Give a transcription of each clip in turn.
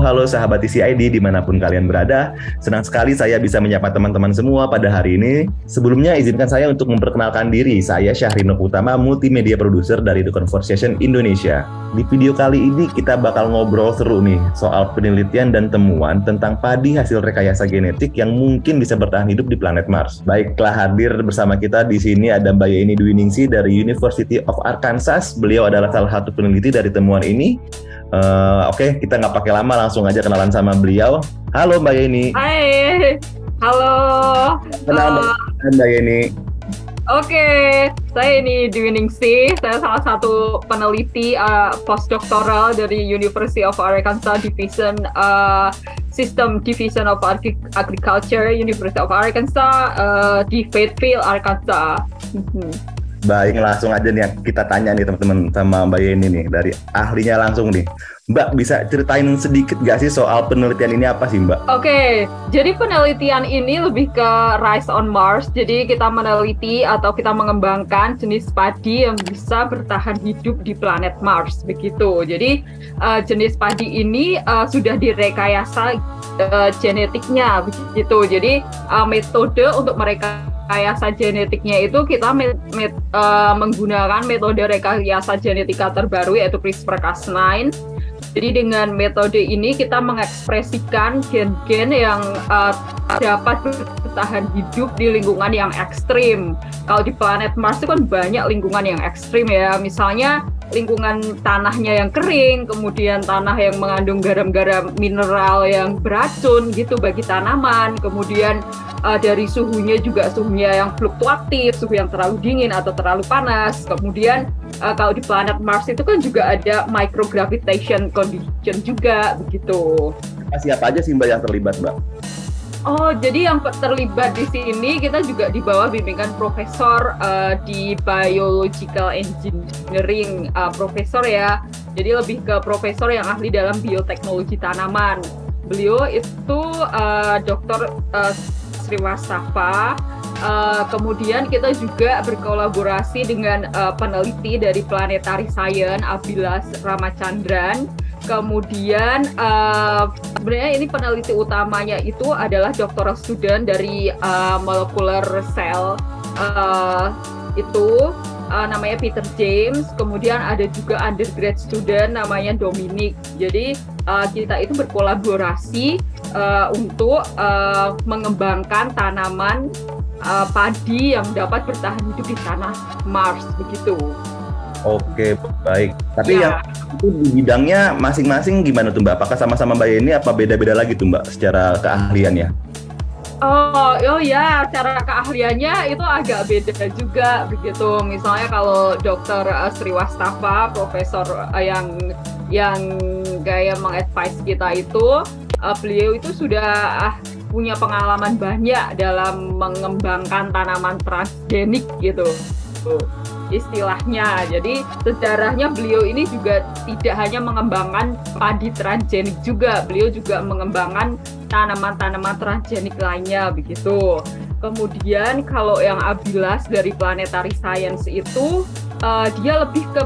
Halo sahabat TCID dimanapun kalian berada. Senang sekali saya bisa menyapa teman-teman semua pada hari ini. Sebelumnya izinkan saya untuk memperkenalkan diri. Saya Syahrino Utama, multimedia producer dari The Conversation Indonesia. Di video kali ini kita bakal ngobrol seru nih soal penelitian dan temuan tentang padi hasil rekayasa genetik yang mungkin bisa bertahan hidup di planet Mars. Baiklah, hadir bersama kita di sini ada Mbak Yeni Dwi Ningsih dari University of Arkansas. Beliau adalah salah satu peneliti dari temuan ini. Oke, kita nggak pakai lama, langsung aja kenalan sama beliau. Halo Mbak Yeni. Hai, halo. Kenal Mbak Yeni. Oke, saya ini Dwi Ningsih. Saya salah satu peneliti postdoctoral dari University of Arkansas Division System Division of Agriculture, University of Arkansas di Fayetteville, Arkansas. Baik, langsung aja nih kita tanya nih teman-teman sama Mbak Yeni nih, dari ahlinya langsung nih. Mbak, bisa ceritain sedikit gak sih soal penelitian ini apa sih Mbak? Oke, jadi penelitian ini lebih ke Rise on Mars. Jadi kita meneliti atau kita mengembangkan jenis padi yang bisa bertahan hidup di planet Mars, begitu. Jadi jenis padi ini sudah direkayasa genetiknya, begitu. Jadi metode untuk mereka rekayasa genetiknya itu kita menggunakan metode rekayasa genetika terbaru yaitu CRISPR-Cas9. Jadi dengan metode ini kita mengekspresikan gen-gen yang dapat bertahan hidup di lingkungan yang ekstrim. Kalau di planet Mars itu kan banyak lingkungan yang ekstrim ya, misalnya lingkungan tanahnya yang kering, kemudian tanah yang mengandung garam-garam mineral yang beracun gitu bagi tanaman, kemudian dari suhunya juga suhunya yang fluktuatif, suhu yang terlalu dingin atau terlalu panas. Kemudian kalau di planet Mars itu kan juga ada microgravitation condition juga begitu. Siapa aja sih Mbak yang terlibat Mbak? Oh, jadi yang terlibat di sini kita juga di bawah bimbingan profesor di biological engineering, profesor ya. Jadi lebih ke profesor yang ahli dalam bioteknologi tanaman. Beliau itu Dr. Sriwastafa. Kemudian kita juga berkolaborasi dengan peneliti dari Planetary Science, Abhilash Ramachandran. Kemudian sebenarnya ini peneliti utamanya itu adalah doctoral student dari molecular cell itu namanya Peter James. Kemudian ada juga undergrad student namanya Dominic. Jadi kita itu berkolaborasi untuk mengembangkan tanaman padi yang dapat bertahan hidup di tanah Mars begitu. Oke, baik. Tapi yang itu di bidangnya masing-masing gimana tuh Mbak? Apakah sama-sama Mbak Yeni apa beda-beda lagi tuh Mbak secara keahliannya? Oh ya, cara keahliannya itu agak beda juga begitu. Misalnya kalau Dr. Sriwastafa, profesor yang kayak mengadvise kita itu, beliau itu sudah punya pengalaman banyak dalam mengembangkan tanaman transgenik gitu istilahnya. Jadi sejarahnya beliau ini juga tidak hanya mengembangkan padi transgenik juga, beliau juga mengembangkan tanaman-tanaman transgenik lainnya begitu. Kemudian kalau yang Abhilash dari Planetary Science itu dia lebih ke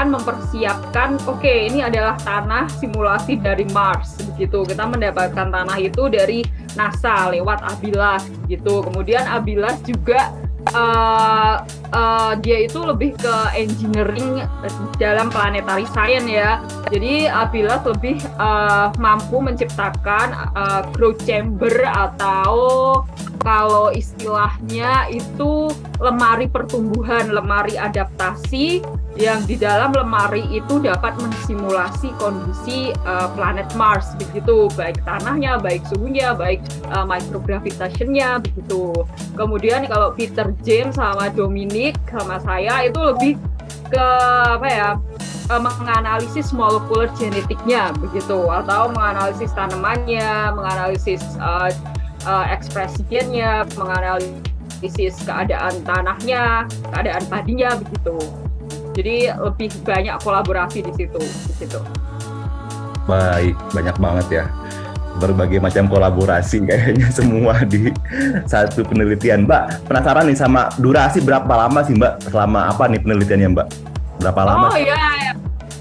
mempersiapkan, oke, ini adalah tanah simulasi dari Mars begitu. Kita mendapatkan tanah itu dari NASA lewat Abhilash gitu. Kemudian Abhilash juga dia itu lebih ke engineering dalam planetary science ya. Jadi Abhilash lebih mampu menciptakan growth chamber atau kalau istilahnya itu lemari pertumbuhan, lemari adaptasi yang di dalam lemari itu dapat mensimulasi kondisi planet Mars begitu, baik tanahnya, baik suhunya, baik microgravitationnya begitu. Kemudian kalau Peter James sama Dominic sama saya itu lebih ke menganalisis molekuler genetiknya begitu, atau menganalisis tanamannya, menganalisis ekspresi gennya, menganalisis keadaan tanahnya, keadaan padinya begitu. Jadi lebih banyak kolaborasi di situ. Baik, banyak banget ya. Berbagai macam kolaborasi kayaknya semua di satu penelitian. Mbak, penasaran nih sama durasi berapa lama sih Mbak? Selama apa nih penelitiannya Mbak? Berapa lama? Oh iya.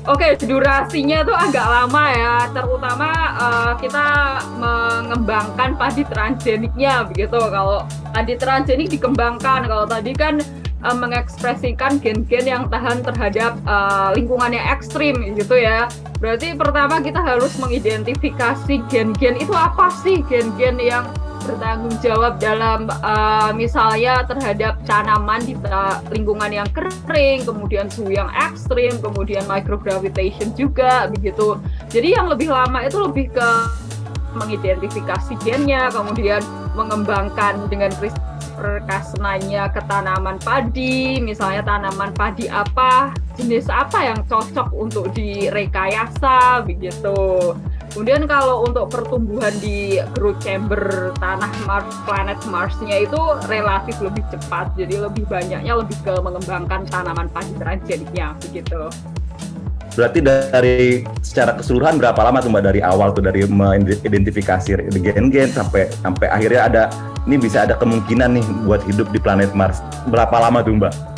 Oke, durasinya tuh agak lama ya, terutama kita mengembangkan padi transgeniknya begitu. Kalau padi transgenik dikembangkan, kalau tadi kan mengekspresikan gen-gen yang tahan terhadap lingkungan yang ekstrim gitu ya. Berarti pertama kita harus mengidentifikasi gen-gen itu apa sih, gen-gen yang bertanggung jawab dalam misalnya terhadap tanaman di lingkungan yang kering, kemudian suhu yang ekstrim, kemudian microgravitation juga begitu. Jadi yang lebih lama itu lebih ke mengidentifikasi gennya, kemudian mengembangkan dengan CRISPR-Cas9-nya ke tanaman padi, misalnya tanaman padi apa, jenis apa yang cocok untuk direkayasa begitu. Kemudian kalau untuk pertumbuhan di growth chamber tanah Mars, planet Mars-nya itu relatif lebih cepat, jadi lebih banyaknya lebih ke mengembangkan tanaman padi transgeniknya begitu. Berarti dari secara keseluruhan berapa lama tuh Mbak dari awal tuh, dari mengidentifikasi gen-gen sampai akhirnya ada ini bisa ada kemungkinan nih buat hidup di planet Mars. Berapa lama tuh Mbak?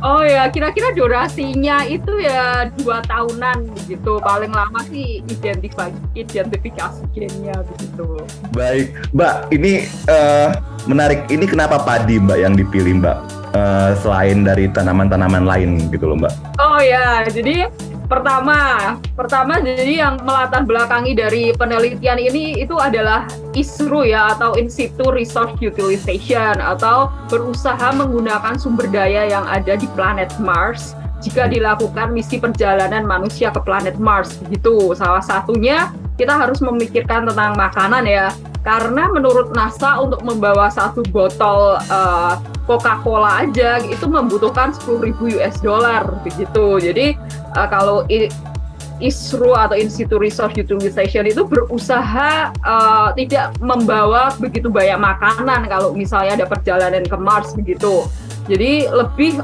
Oh ya, kira-kira durasinya itu ya 2 tahunan begitu. Paling lama sih identifikasi gennya begitu. Baik, Mbak, ini menarik. Ini kenapa padi Mbak yang dipilih Mbak? Selain dari tanaman-tanaman lain gitu loh Mbak. Oh ya, jadi pertama jadi yang melatar belakangi dari penelitian ini itu adalah ISRU ya, atau In Situ Resource Utilization, atau berusaha menggunakan sumber daya yang ada di planet Mars jika dilakukan misi perjalanan manusia ke planet Mars begitu. Salah satunya kita harus memikirkan tentang makanan ya, karena menurut NASA untuk membawa 1 botol Coca-Cola aja itu membutuhkan $10.000 begitu. Jadi kalau ISRU atau In Situ Resource Utilization itu berusaha tidak membawa begitu banyak makanan kalau misalnya ada perjalanan ke Mars begitu. Jadi lebih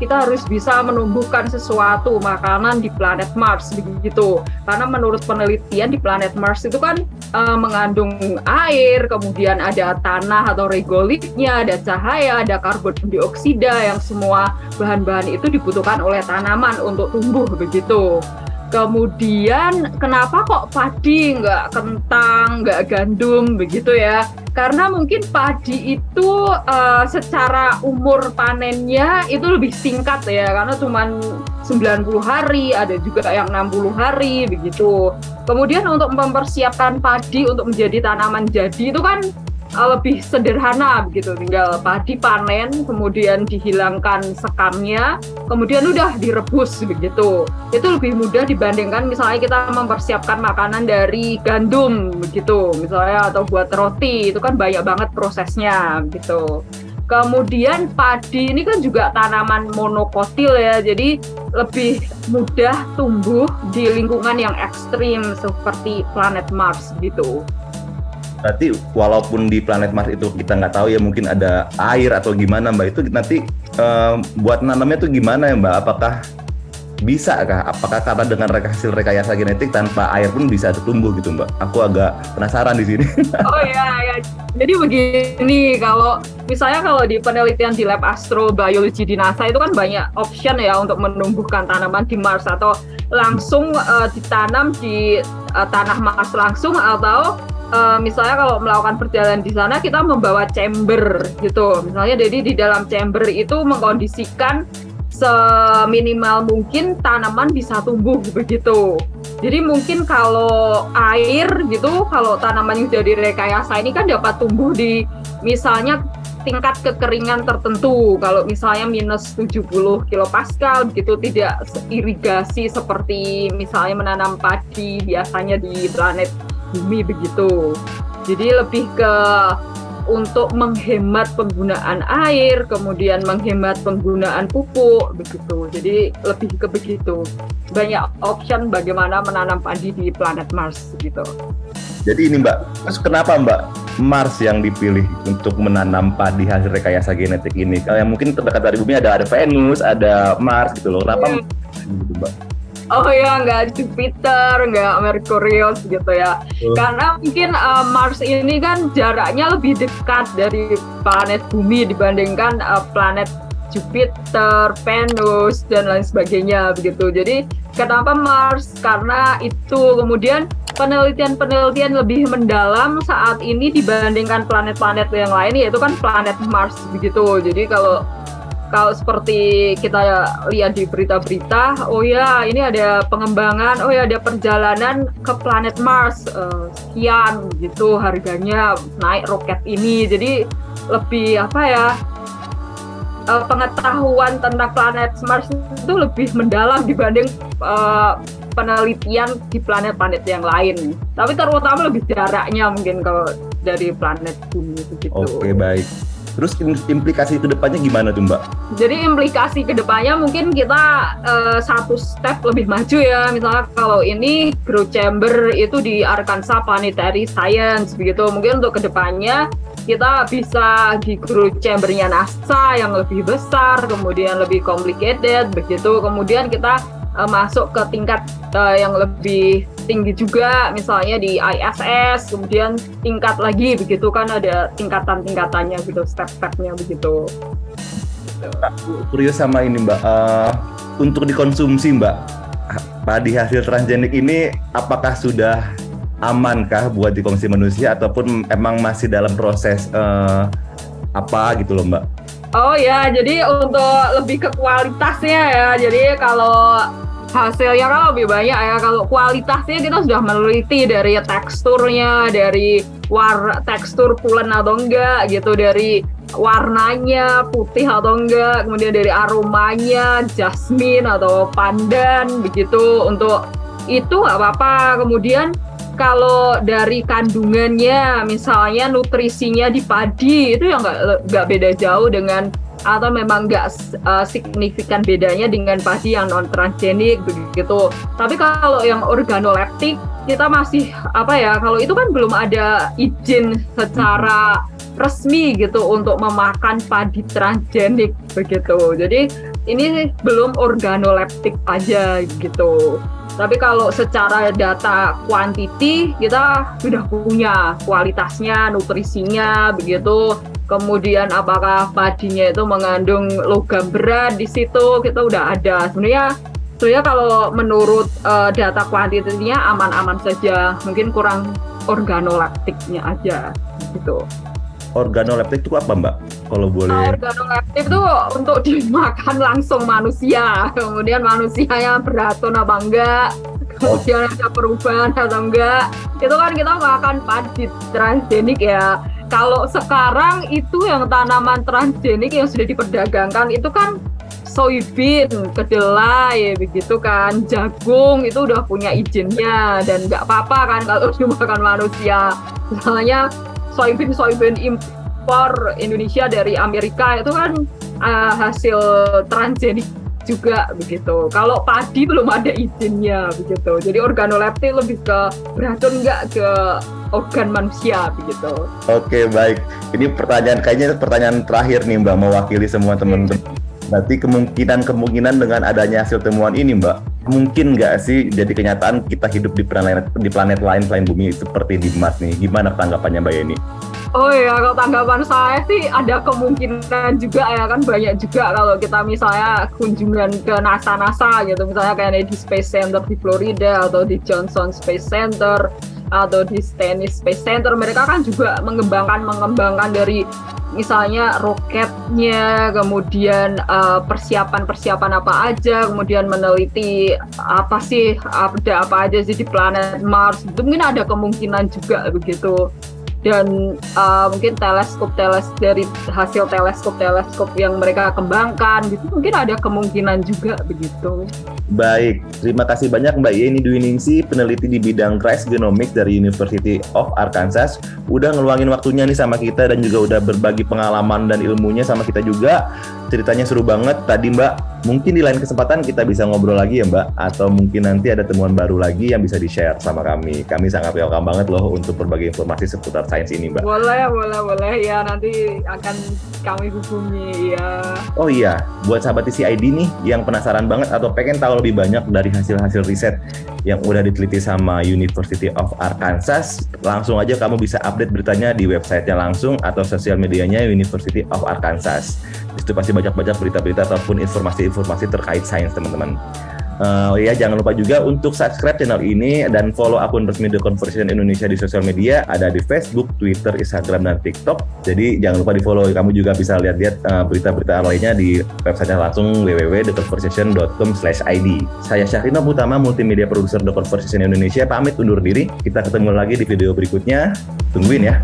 kita harus bisa menumbuhkan sesuatu makanan di planet Mars begitu. Karena menurut penelitian di planet Mars itu kan mengandung air, kemudian ada tanah atau regolitnya, ada cahaya, ada karbon dioksida, yang semua bahan-bahan itu dibutuhkan oleh tanaman untuk tumbuh begitu. Kemudian kenapa kok padi, nggak kentang, nggak gandum begitu ya? Karena mungkin padi itu secara umur panennya itu lebih singkat ya, karena cuma 90 hari, ada juga yang 60 hari begitu. Kemudian untuk mempersiapkan padi untuk menjadi tanaman jadi itu kan lebih sederhana begitu, tinggal padi panen, kemudian dihilangkan sekamnya, kemudian udah direbus begitu. Itu lebih mudah dibandingkan misalnya kita mempersiapkan makanan dari gandum begitu, misalnya, atau buat roti, itu kan banyak banget prosesnya gitu. Kemudian padi ini kan juga tanaman monokotil ya, jadi lebih mudah tumbuh di lingkungan yang ekstrim seperti planet Mars gitu. Berarti walaupun di planet Mars itu kita nggak tahu ya, mungkin ada air atau gimana Mbak, itu nanti buat nanamnya tuh gimana ya Mbak? Apakah bisa kah? Apakah karena dengan hasil rekayasa genetik tanpa air pun bisa tumbuh gitu Mbak? Aku agak penasaran di sini. Oh ya. Jadi begini, kalau di penelitian di Lab Astrobiology di NASA itu kan banyak option ya untuk menumbuhkan tanaman di Mars, atau langsung ditanam di tanah Mars langsung, atau misalnya kalau melakukan perjalanan di sana kita membawa chamber gitu. Misalnya jadi di dalam chamber itu mengkondisikan seminimal mungkin tanaman bisa tumbuh begitu. Jadi mungkin kalau air gitu, kalau tanaman yang sudah direkayasa ini kan dapat tumbuh di misalnya tingkat kekeringan tertentu. Kalau misalnya minus 70 kilopascal begitu, tidak irigasi seperti misalnya menanam padi biasanya di planet bumi begitu. Jadi lebih ke untuk menghemat penggunaan air, kemudian menghemat penggunaan pupuk begitu. Jadi lebih ke begitu. Banyak option bagaimana menanam padi di planet Mars gitu. Jadi ini Mbak, terus kenapa Mbak Mars yang dipilih untuk menanam padi hasil rekayasa genetik ini? Kalau yang mungkin terdekat dari bumi ada Venus, ada Mars gitu loh. Kenapa gitu Mbak? Oh ya, nggak Jupiter, nggak Merkurius gitu ya. Karena mungkin Mars ini kan jaraknya lebih dekat dari planet bumi dibandingkan planet Jupiter, Venus, dan lain sebagainya begitu. Jadi kenapa Mars? Karena itu. Kemudian penelitian-penelitian lebih mendalam saat ini dibandingkan planet-planet yang lain, yaitu kan planet Mars begitu. Jadi kalau seperti kita lihat di berita-berita, oh ya ini ada pengembangan, oh ya ada perjalanan ke planet Mars, sekian gitu harganya naik roket ini. Jadi lebih pengetahuan tentang planet Mars itu lebih mendalam dibanding penelitian di planet-planet yang lain. Tapi terutama lebih jaraknya mungkin kalau dari planet Bumi begitu. Oke, baik. Terus implikasi kedepannya gimana tuh Mbak? Jadi implikasi kedepannya mungkin kita satu step lebih maju ya. Misalnya kalau ini Ground Chamber itu di Arkansas Planetary Science begitu. Mungkin untuk kedepannya kita bisa di Ground Chamber-nya NASA yang lebih besar, kemudian lebih complicated begitu. Kemudian kita masuk ke tingkat yang lebih tinggi juga, misalnya di ISS, kemudian tingkat lagi begitu kan, ada tingkatan-tingkatannya gitu, step-stepnya begitu. Curious sama ini Mbak, untuk dikonsumsi Mbak, padi hasil transgenik ini apakah sudah amankah buat dikonsumsi manusia ataupun emang masih dalam proses apa gitu loh Mbak? Oh ya, jadi untuk lebih ke kualitasnya ya, jadi kalau hasilnya kan lebih banyak ya. Kalau kualitasnya kita sudah meneliti dari teksturnya, dari tekstur pulen atau enggak gitu, dari warnanya putih atau enggak, kemudian dari aromanya jasmine atau pandan begitu. Untuk itu nggak apa-apa. Kemudian kalau dari kandungannya, misalnya nutrisinya di padi itu yang nggak beda jauh dengan, atau memang nggak signifikan bedanya dengan padi yang non transgenik begitu. Tapi kalau yang organoleptik kita masih kalau itu kan belum ada izin secara resmi gitu untuk memakan padi transgenik begitu. Jadi ini belum organoleptik aja gitu. Tapi kalau secara data quantity kita sudah punya kualitasnya, nutrisinya begitu. Kemudian apakah padinya itu mengandung logam berat di situ, kita udah ada. Sebenarnya kalau menurut data kuantitinya aman-aman saja. Mungkin kurang organoleptiknya aja gitu. Organoleptik itu apa Mbak? Kalau boleh. Organoleptik itu untuk dimakan langsung manusia. Kemudian manusianya beracun apa enggak, kemudian ada perubahan atau enggak. Itu kan kita makan padi transgenik ya. Kalau sekarang itu yang tanaman transgenik yang sudah diperdagangkan itu kan soybean, kedelai begitu kan, jagung itu udah punya izinnya dan nggak apa-apa kan kalau dimakan manusia. Misalnya soybean impor Indonesia dari Amerika itu kan hasil transgenik juga begitu. Kalau padi belum ada izinnya begitu. Jadi organoleptik lebih ke beracun nggak ke organ manusia begitu. Oke, baik. Ini kayaknya pertanyaan terakhir nih Mbak, mewakili semua teman-teman. Berarti kemungkinan dengan adanya hasil temuan ini Mbak, mungkin nggak sih jadi kenyataan kita hidup di planet lain selain bumi seperti di Mars nih? Gimana tanggapannya Mbak Yeni? Oh ya, kalau tanggapan saya sih ada kemungkinan juga ya kan, banyak juga kalau kita misalnya kunjungan ke NASA gitu, misalnya kayak di Space Center di Florida atau di Johnson Space Center atau di Stennis Space Center, mereka kan juga mengembangkan dari misalnya roketnya, kemudian persiapan apa aja, kemudian meneliti apa aja sih di planet Mars. Itu mungkin ada kemungkinan juga begitu. Dan mungkin teleskop dari hasil teleskop yang mereka kembangkan gitu, mungkin ada kemungkinan juga begitu. Baik, terima kasih banyak Mbak Yeni Dwi Ningsih, peneliti di bidang Rice Genomics dari University of Arkansas, udah ngeluangin waktunya nih sama kita dan juga udah berbagi pengalaman dan ilmunya sama kita juga. Ceritanya seru banget tadi Mbak. Mungkin di lain kesempatan kita bisa ngobrol lagi ya Mbak, atau mungkin nanti ada temuan baru lagi yang bisa di-share sama kami. Kami sangat welcome banget loh untuk berbagi informasi seputar sains ini Mbak. Boleh ya, nanti akan kami hubungi ya. Oh iya, buat sahabat TCID nih yang penasaran banget atau pengen tahu lebih banyak dari hasil-hasil riset yang udah diteliti sama University of Arkansas. Langsung aja kamu bisa update beritanya di websitenya langsung atau sosial medianya University of Arkansas. Di situ pasti banyak-banyak berita-berita ataupun informasi-informasi terkait sains, teman-teman. Jangan lupa juga untuk subscribe channel ini dan follow akun resmi The Conversation Indonesia di sosial media, ada di Facebook, Twitter, Instagram, dan TikTok. Jadi jangan lupa di follow. Kamu juga bisa lihat-lihat berita-berita lainnya di website langsung www.theconversation.com/id. Saya Syahrino Utama, multimedia produser The Conversation Indonesia, pamit undur diri. Kita ketemu lagi di video berikutnya. Tungguin ya.